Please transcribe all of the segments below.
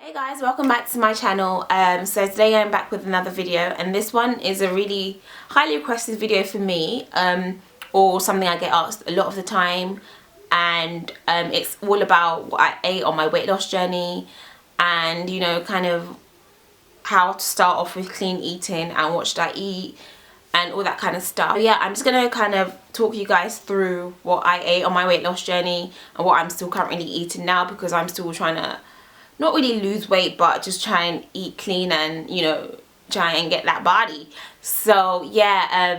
Hey guys, welcome back to my channel. So today I'm back with another video, and this one is a really highly requested video for me, or something I get asked a lot of the time, and it's all about what I ate on my weight loss journey, and you know, kind of how to start off with clean eating and what should I eat and all that kind of stuff. So yeah, I'm just gonna kind of talk you guys through what I ate on my weight loss journey and what I'm still currently eating now, because I'm still trying to not really lose weight, but just try and eat clean and, you know, try and get that body. So yeah,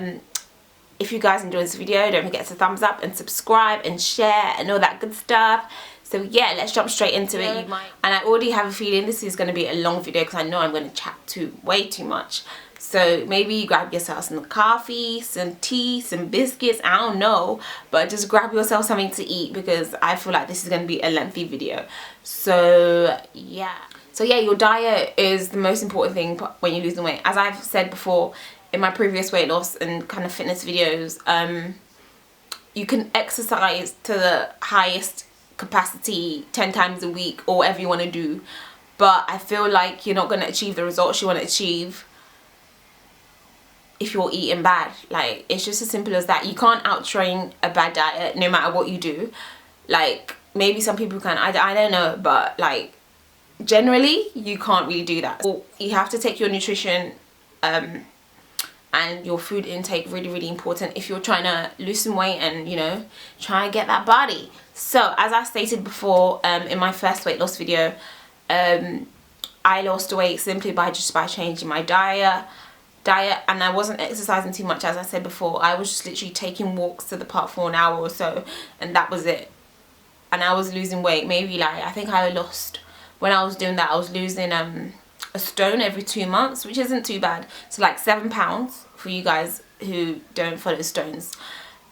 if you guys enjoyed this video, don't forget to thumbs up and subscribe and share and all that good stuff. So yeah, let's jump straight into it. And I already have a feeling this is going to be a long video because I know I'm going to chat way too much. So maybe you grab yourself some coffee, some tea, some biscuits, I don't know, but just grab yourself something to eat because I feel like this is going to be a lengthy video. So yeah, your diet is the most important thing when you're losing weight. As I've said before in my previous weight loss and kind of fitness videos, you can exercise to the highest capacity 10 times a week or whatever you want to do, but I feel like you're not going to achieve the results you want to achieve if you're eating bad. Like, it's just as simple as that. You can't out-train a bad diet no matter what you do. Like, maybe some people can, I don't know, but like generally you can't really do that. So you have to take your nutrition and your food intake really important if you're trying to lose some weight and, you know, try and get that body. So as I stated before, in my first weight loss video, I lost weight simply by changing my diet, and I wasn't exercising too much. As I said before, I was just literally taking walks to the park for an hour or so, and that was it. And I was losing weight. Maybe like, I think I lost, when I was doing that, I was losing a stone every 2 months, which isn't too bad. So like 7 pounds for you guys who don't follow stones.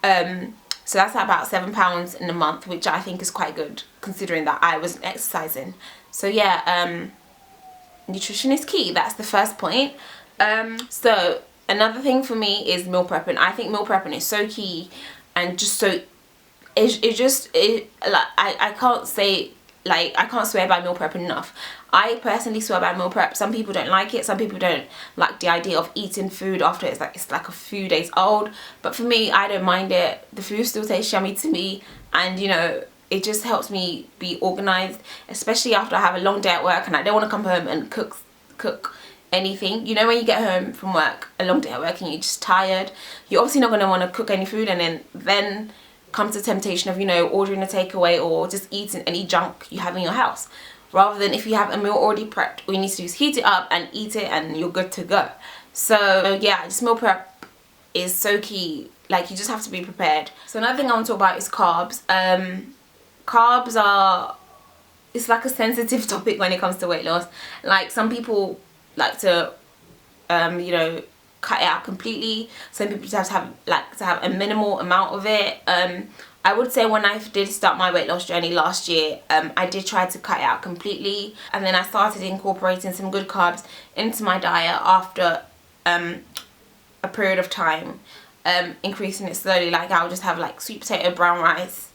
So that's about 7 pounds in a month, which I think is quite good considering that I wasn't exercising. So yeah, nutrition is key. That's the first point. So another thing for me is meal prepping. I think meal prepping is so key, and just so like I can't say, like, I can't swear by meal prep enough. I personally swear by meal prep. Some people don't like it. Some people don't like the idea of eating food after it's like a few days old. But for me, I don't mind it. The food still tastes yummy to me, and you know, it just helps me be organized, especially after I have a long day at work and I don't want to come home and cook anything. You know, when you get home from work, a long day at work, and you're just tired, you're obviously not going to want to cook any food, and then comes the temptation of, you know, ordering a takeaway or just eating any junk you have in your house, rather than if you have a meal already prepped, all you need to do is heat it up and eat it and you're good to go. So yeah, just meal prep is so key. Like, you just have to be prepared. So another thing I want to talk about is carbs. Carbs are, it's like a sensitive topic when it comes to weight loss. Like, some people like to you know, cut it out completely. Some people just have to have a minimal amount of it. I would say when I did start my weight loss journey last year, I did try to cut it out completely, and then I started incorporating some good carbs into my diet after a period of time, increasing it slowly. Like, I would just have like sweet potato, brown rice,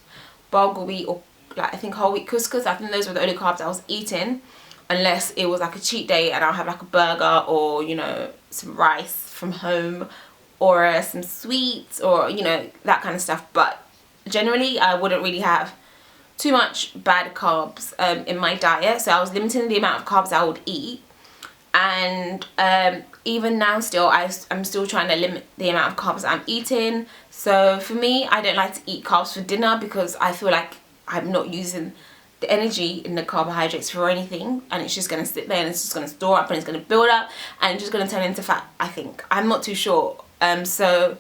bulgur wheat, or like, I think whole wheat couscous. I think those were the only carbs I was eating, unless it was like a cheat day and I'll have like a burger, or, you know, some rice from home, or some sweets, or, you know, that kind of stuff. But generally I wouldn't really have too much bad carbs in my diet, so I was limiting the amount of carbs I would eat. And even now still, I'm still trying to limit the amount of carbs I'm eating. So for me, I don't like to eat carbs for dinner because I feel like I'm not using the energy in the carbohydrates for anything, and it's just going to sit there and it's just going to store up and it's going to build up and it's just going to turn into fat, I think. I'm not too sure. So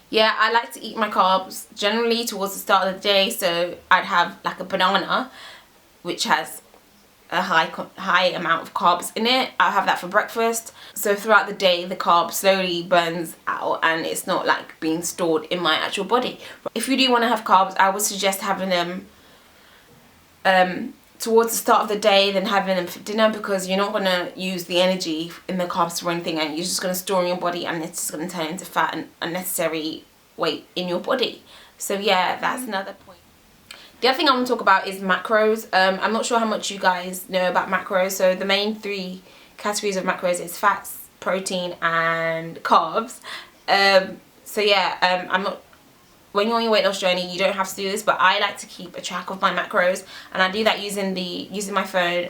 yeah, I like to eat my carbs generally towards the start of the day. So I'd have like a banana, which has a high amount of carbs in it. I'll have that for breakfast. So throughout the day, the carb slowly burns out and it's not like being stored in my actual body. If you do want to have carbs, I would suggest having them towards the start of the day than having them for dinner, because you're not going to use the energy in the carbs for anything, and you're just going to store in your body, and it's just going to turn into fat and unnecessary weight in your body. So yeah, that's another point. The other thing I want to talk about is macros. I'm not sure how much you guys know about macros. So the main 3 categories of macros is fats, protein and carbs. So yeah, I'm not, when you're on your weight loss journey, you don't have to do this, but I like to keep a track of my macros, and I do that using my phone.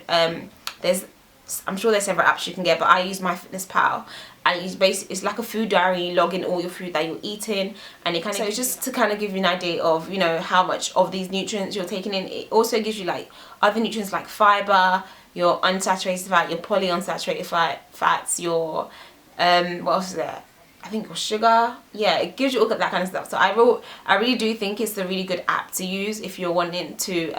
I'm sure there's several apps you can get, but I use MyFitnessPal, and it's like a food diary. You log in all your food that you're eating, and it kind of, so it's just to kind of give you an idea of, you know, how much of these nutrients you're taking in. It also gives you like other nutrients like fiber, your unsaturated fat, your polyunsaturated fats, your what else is there? I think your sugar. Yeah, it gives you all that kind of stuff. So I really do think it's a really good app to use if you're wanting to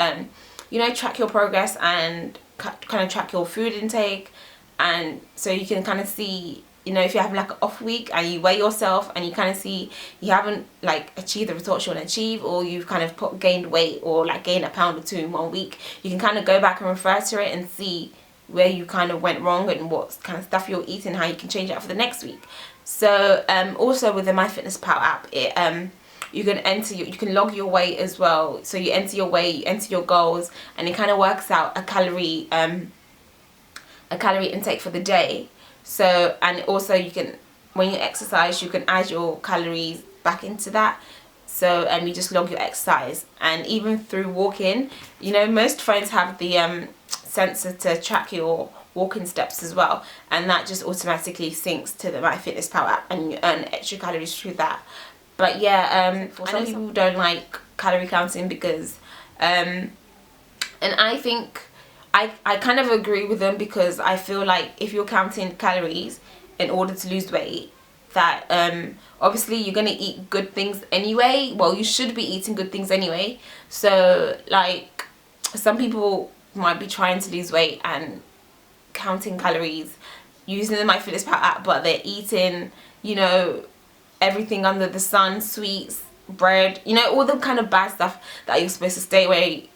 you know, track your progress and kind of track your food intake, and so you can kind of see, you know, if you're having like an off week and you weigh yourself and you kind of see you haven't like achieved the results you want to achieve, or you've kind of gained weight or like gained a pound or 2 in 1 week, you can kind of go back and refer to it and see where you kind of went wrong and what kind of stuff you're eating, how you can change it for the next week. So also with the MyFitnessPal app, it you can log your weight as well. So you enter your weight, you enter your goals, and it kind of works out a calorie intake for the day. So, and also you can, when you exercise, you can add your calories back into that. So you just log your exercise, and even through walking, you know, most phones have the sensor to track your walking steps as well, and that just automatically syncs to the MyFitnessPal app, and you earn extra calories through that. But yeah, for some people who don't like calorie counting, because and I think I kind of agree with them, because I feel like if you're counting calories in order to lose weight, that obviously you're gonna eat good things anyway. Well, you should be eating good things anyway. So like some people might be trying to lose weight and counting calories using the MyFitnessPal app, but they're eating, you know, everything under the sun, sweets, bread, you know, all the kind of bad stuff that you're supposed to stay away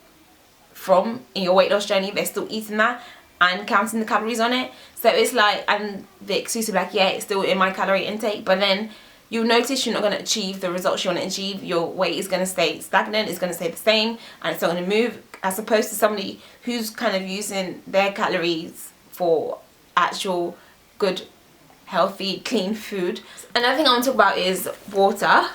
from in your weight loss journey. They're still eating that and counting the calories on it. So it's like, and the excuse of like, yeah, it's still in my calorie intake, but then you'll notice you're not going to achieve the results you want to achieve. Your weight is going to stay stagnant, it's going to stay the same, and it's not going to move, as opposed to somebody who's kind of using their calories for actual good, healthy, clean food. Another thing I want to talk about is water.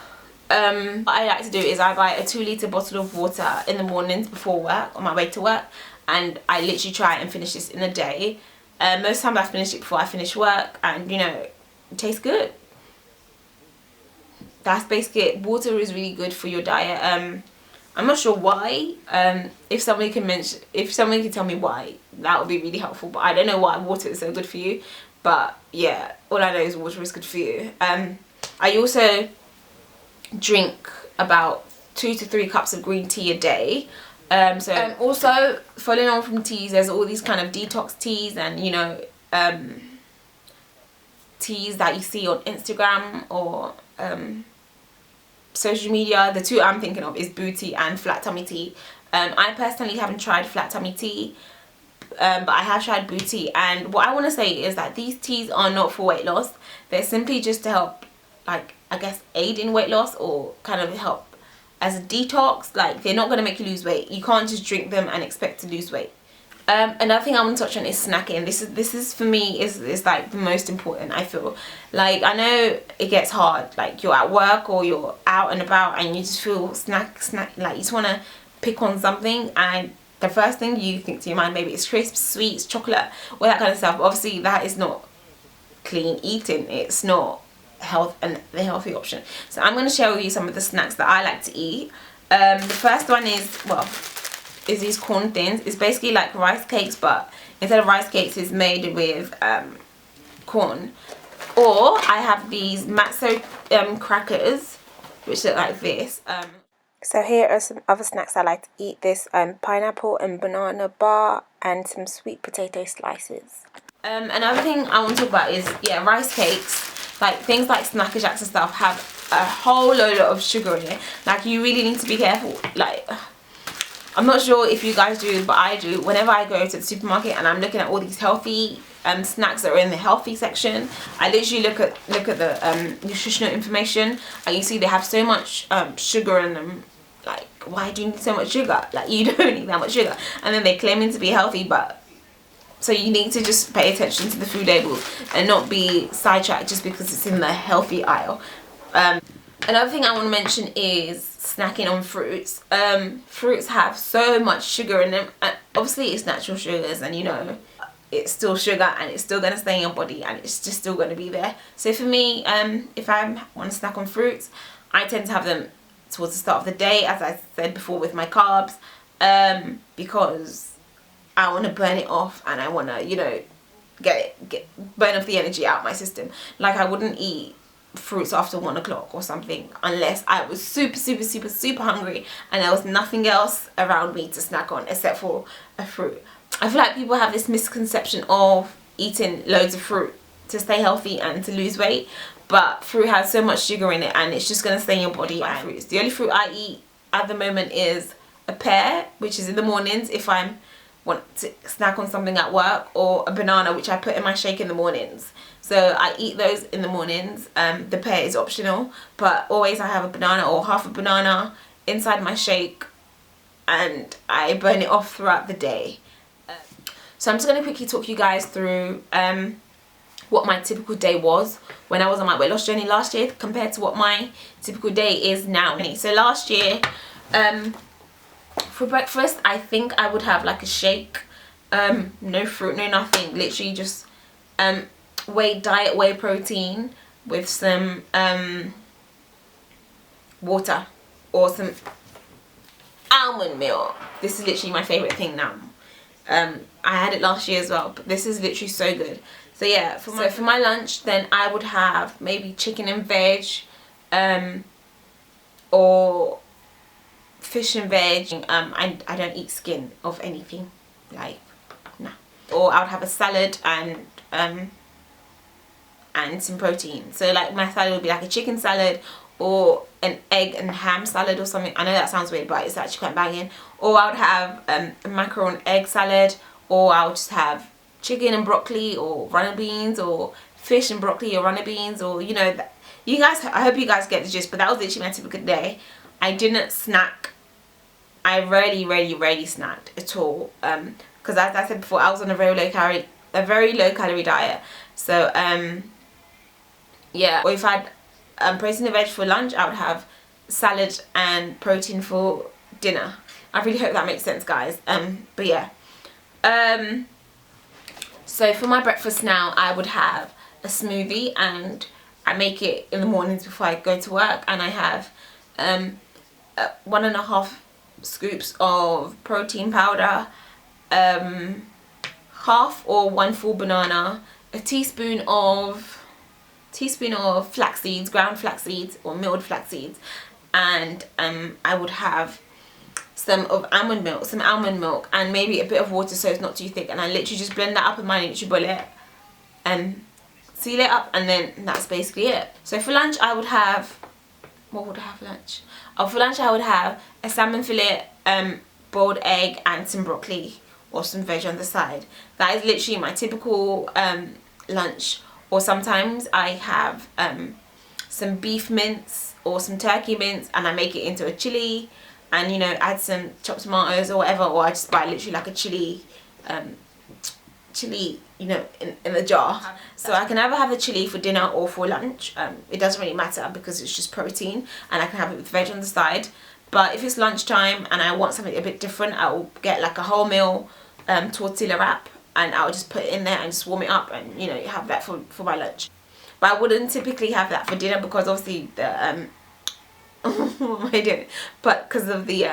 What I like to do is I buy a 2-litre bottle of water in the mornings before work, on my way to work, and I literally try and finish this in a day. Most times I finish it before I finish work, and you know, it tastes good. That's basically it. Water is really good for your diet. I'm not sure why. If somebody can tell me why, that would be really helpful. But I don't know why water is so good for you. But yeah, all I know is water is good for you. I also drink about 2 to 3 cups of green tea a day. Also following on from teas, there's all these kind of detox teas, and you know, teas that you see on Instagram or social media. The 2 I'm thinking of is Boo Tea and Flat Tummy Tea. I personally haven't tried Flat Tummy Tea, but I have tried Boo Tea, and what I want to say is that these teas are not for weight loss. They're simply just to help, like, I guess, aid in weight loss, or kind of help as a detox. Like, they're not going to make you lose weight. You can't just drink them and expect to lose weight. Another thing I want to touch on is snacking. This is for me is like the most important, I feel. Like, I know it gets hard, like you're at work or you're out and about and you just feel snack like you just want to pick on something, and the first thing you think to your mind, maybe it's crisps, sweets, chocolate, all that kind of stuff. But obviously that is not clean eating. It's not the healthy option. So I'm going to share with you some of the snacks that I like to eat. The first one is these corn thins. It's basically like rice cakes, but instead of rice cakes, it's made with corn. Or I have these matzo crackers, which look like this. So here are some other snacks I like to eat. This pineapple and banana bar, and some sweet potato slices. Another thing I want to talk about is, yeah, rice cakes. Like, things like Snacker Jacks and stuff have a whole load of sugar in it. Like, you really need to be careful. Like, I'm not sure if you guys do, but I do. Whenever I go to the supermarket and I'm looking at all these healthy snacks that are in the healthy section, I literally look at the nutritional information, and you see they have so much sugar in them, like, why do you need so much sugar? Like, you don't need that much sugar. And then they're claiming to be healthy, but so you need to just pay attention to the food labels and not be sidetracked just because it's in the healthy aisle. Another thing I want to mention is snacking on fruits. Fruits have so much sugar in them. Obviously it's natural sugars, and you know, it's still sugar and it's still going to stay in your body and it's just still going to be there. So for me, if I want to snack on fruits, I tend to have them towards the start of the day, as I said before, with my carbs, because I want to burn it off and I want to, you know, burn off the energy out of my system. Like, I wouldn't eat fruits after 1 o'clock or something unless I was super hungry and there was nothing else around me to snack on except for a fruit. I feel like people have this misconception of eating loads of fruit to stay healthy and to lose weight, but fruit has so much sugar in it and it's just going to stay in your body. Fruits. The only fruit I eat at the moment is a pear, which is in the mornings if I want to snack on something at work, or a banana, which I put in my shake in the mornings. So I eat those in the mornings. The pear is optional, but always I have a banana or half a banana inside my shake and I burn it off throughout the day. So I'm just going to quickly talk you guys through what my typical day was when I was on my weight loss journey last year compared to what my typical day is now. So last year, for breakfast, I think I would have like a shake, no fruit, no nothing, literally just diet whey protein with some water or some almond milk. This is literally my favorite thing now. I had it last year as well, but this is literally so good. So yeah, for my lunch, then I would have maybe chicken and veg, or fish and veg. I don't eat skin of anything, like, no. Or I would have a salad and some protein. So like my salad would be like a chicken salad or an egg and ham salad or something. I know that sounds weird, but it's actually quite banging. Or I would have a macaroni egg salad, or I would just have chicken and broccoli, or runner beans, or fish and broccoli, or runner beans, or, you know, you guys, I hope you guys get the gist, but that was literally my typical day. I didn't snack. I rarely snacked at all, because as I said before, I was on a very low calorie diet. So yeah, or if I had protein and veg for lunch, I would have salad and protein for dinner. I really hope that makes sense, guys. But yeah, so for my breakfast now, I would have a smoothie, and I make it in the mornings before I go to work, and I have 1.5 scoops of protein powder, half or 1 full banana, a teaspoon of flax seeds, ground flax seeds or milled flax seeds, and I would have some almond milk and maybe a bit of water so it's not too thick, and I literally just blend that up in my NutriBullet and seal it up, and then that's basically it. So for lunch I would have, what would I have for lunch? Oh, for lunch I would have a salmon fillet, boiled egg and some broccoli or some veg on the side. That is literally my typical lunch. Or sometimes I have some beef mince or some turkey mince, and I make it into a chili, and, you know, add some chopped tomatoes or whatever, or I just buy literally like a chili, you know, in the jar. So I can either have the chili for dinner or for lunch. It doesn't really matter because it's just protein, and I can have it with veg on the side. But if it's lunchtime and I want something a bit different, I will get like a wholemeal tortilla wrap, and I'll just put it in there and just warm it up, and, you know, have that for my lunch. But I wouldn't typically have that for dinner because obviously the what am I doing? But because of the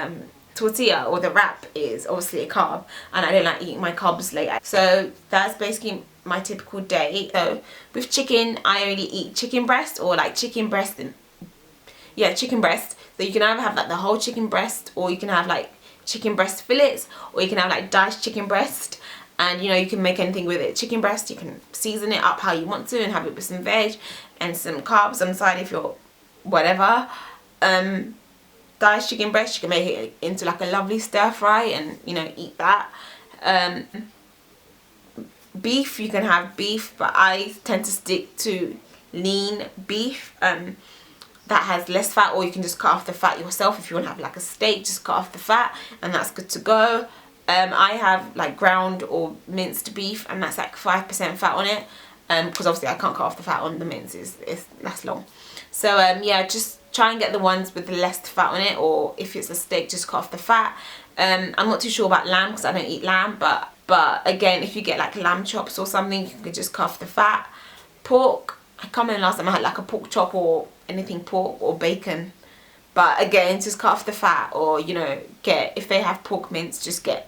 tortilla or the wrap is obviously a carb, and I don't like eating my carbs late. So that's basically my typical day. So with chicken, I only eat chicken breast, or like chicken breast, and yeah, chicken breast. So you can either have like the whole chicken breast, or you can have like chicken breast fillets, or you can have like diced chicken breast, and, you know, you can make anything with it. Chicken breast, you can season it up how you want to and have it with some veg and some carbs on the side if you're whatever. Diced chicken breast, you can make it into like a lovely stir fry and, you know, eat that. Beef, you can have beef, but I tend to stick to lean beef. that has less fat, or you can just cut off the fat yourself. If you want to have like a steak, just cut off the fat and that's good to go. I have like ground or minced beef, and that's like 5% fat on it, because obviously I can't cut off the fat on the mince, that's long. So yeah, just try and get the ones with the less fat on it, or if it's a steak, just cut off the fat. I'm not too sure about lamb because I don't eat lamb, but again, if you get like lamb chops or something, you can just cut off the fat. Pork, I can't remember last time I had like a pork chop or anything pork or bacon, but again, just cut off the fat, or you know, if they have pork mince, just get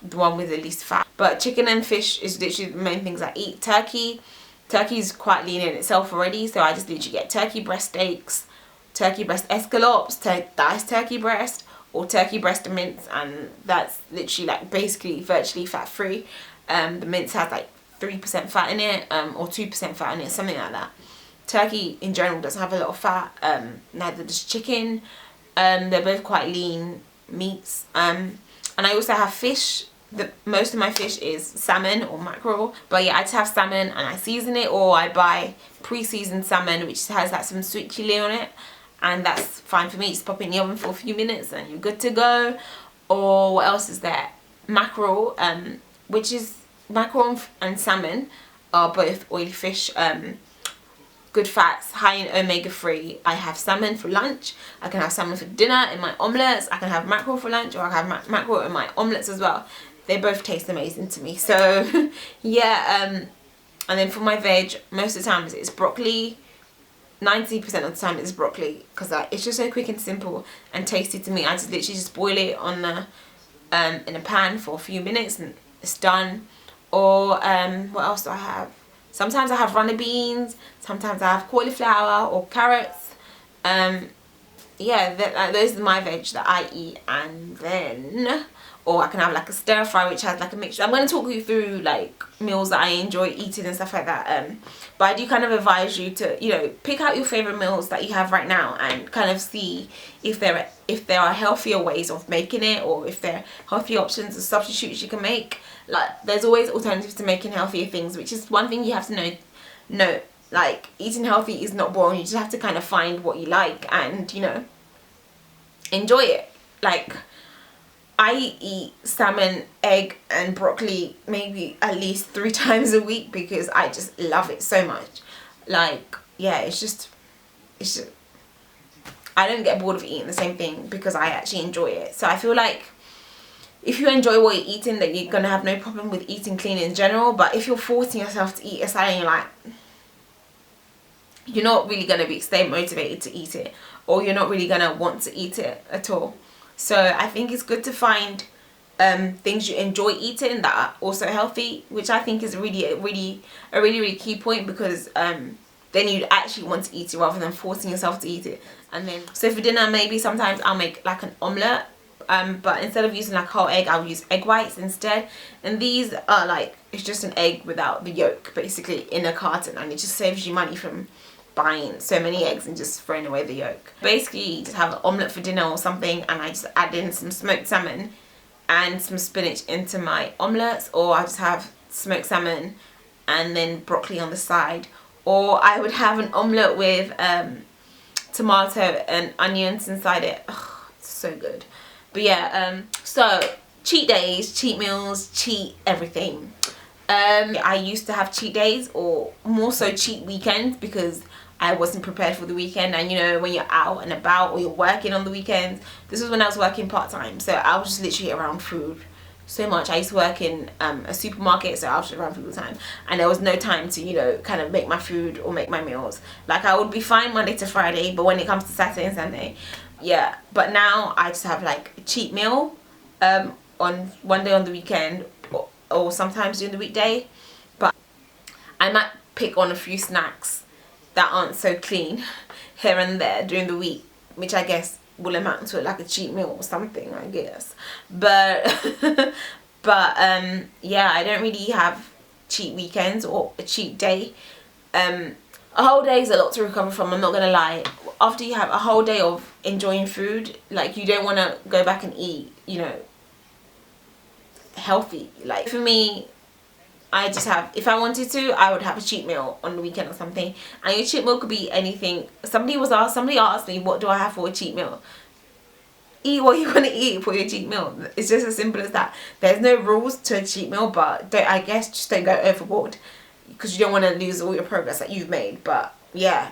the one with the least fat. But chicken and fish is literally the main things I eat. Turkey's quite lean in itself already, so I just literally get turkey breast steaks, turkey breast escalopes, diced turkey breast, or turkey breast and mince, and that's literally like basically virtually fat free. The mince has like 3% fat in it, or 2% fat in it, something like that. Turkey in general doesn't have a lot of fat, neither does chicken. They're both quite lean meats. And I also have fish. Most of my fish is salmon or mackerel, but yeah, I just have salmon and I season it, or I buy pre-seasoned salmon which has like some sweet chili on it, and that's fine for me. Just pop it in the oven for a few minutes and you're good to go. Or what else is there? Mackerel, which is mackerel and salmon are both oily fish, good fats, high in omega-3. I have salmon for lunch, I can have salmon for dinner in my omelettes, I can have mackerel for lunch, or I can have mackerel in my omelettes as well. They both taste amazing to me. So yeah, and then for my veg, most of the time it's broccoli. 90% of the time it's broccoli, because it's just so quick and simple and tasty to me. I just literally just boil it on the in a pan for a few minutes and it's done. Or what else do I have? Sometimes I have runner beans, sometimes I have cauliflower or carrots. Yeah, those are my veg that I eat. And then, or I can have like a stir fry which has like a mixture. I'm going to talk you through like meals that I enjoy eating and stuff like that. But I do kind of advise you to, you know, pick out your favorite meals that you have right now and kind of see if there are healthier ways of making it, or if there are healthier options or substitutes you can make. Like, there's always alternatives to making healthier things, which is one thing you have to know. Like, eating healthy is not boring. You just have to kind of find what you like and, you know, enjoy it. Like, I eat salmon, egg and broccoli maybe at least 3 times a week because I just love it so much. Like, yeah, it's just I don't get bored of eating the same thing because I actually enjoy it. So I feel like if you enjoy what you're eating, then you're gonna have no problem with eating clean in general. But if you're forcing yourself to eat a salad and you're like, you're not really gonna stay motivated to eat it, or you're not really gonna want to eat it at all. So I think it's good to find things you enjoy eating that are also healthy, which I think is a really key point, because then you'd actually want to eat it rather than forcing yourself to eat it. And then, so for dinner, maybe sometimes I'll make like an omelette, but instead of using like whole egg, I'll use egg whites instead. And these are like, it's just an egg without the yolk basically in a carton, and it just saves you money from buying so many eggs and just throwing away the yolk. Basically, just have an omelette for dinner or something, and I just add in some smoked salmon and some spinach into my omelettes, or I just have smoked salmon and then broccoli on the side. Or I would have an omelette with tomato and onions inside it. Ugh, it's so good. But yeah, so cheat days, cheat meals, cheat everything. I used to have cheat days, or more so cheat weekends, because I wasn't prepared for the weekend. And you know, when you're out and about or you're working on the weekends, this was when I was working part-time, so I was just literally around food so much. I used to work in a supermarket, so I was just around food all the time, and there was no time to, you know, kind of make my food or make my meals. Like, I would be fine Monday to Friday, but when it comes to Saturday and Sunday, yeah. But now I just have like a cheat meal on one day on the weekend, or sometimes during the weekday. But I might pick on a few snacks that aren't so clean here and there during the week, which I guess will amount to like a cheat meal or something, I guess. But yeah, I don't really have cheat weekends or a cheat day. A whole day is a lot to recover from, I'm not gonna lie. After you have a whole day of enjoying food, like, you don't want to go back and eat, you know, healthy. Like, for me, I just have, if I wanted to, I would have a cheat meal on the weekend or something. And your cheat meal could be anything. Somebody asked me, what do I have for a cheat meal? Eat what you want to eat for your cheat meal. It's just as simple as that. There's no rules to a cheat meal, but I guess just don't go overboard, because you don't want to lose all your progress that you've made. But yeah,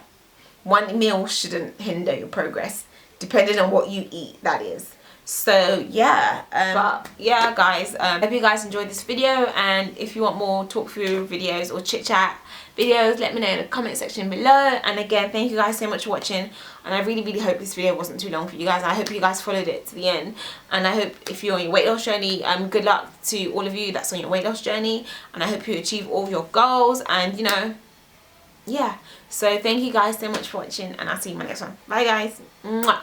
one meal shouldn't hinder your progress, depending on what you eat, that is. So yeah, but yeah guys, hope you guys enjoyed this video, and if you want more talk through videos or chit chat videos, let me know in the comment section below. And again, thank you guys so much for watching, and I really hope this video wasn't too long for you guys. I hope you guys followed it to the end, and I hope if you're on your weight loss journey, good luck to all of you that's on your weight loss journey, and I hope you achieve all of your goals. And you know, yeah, so thank you guys so much for watching, and I'll see you in my next one. Bye guys. Mwah.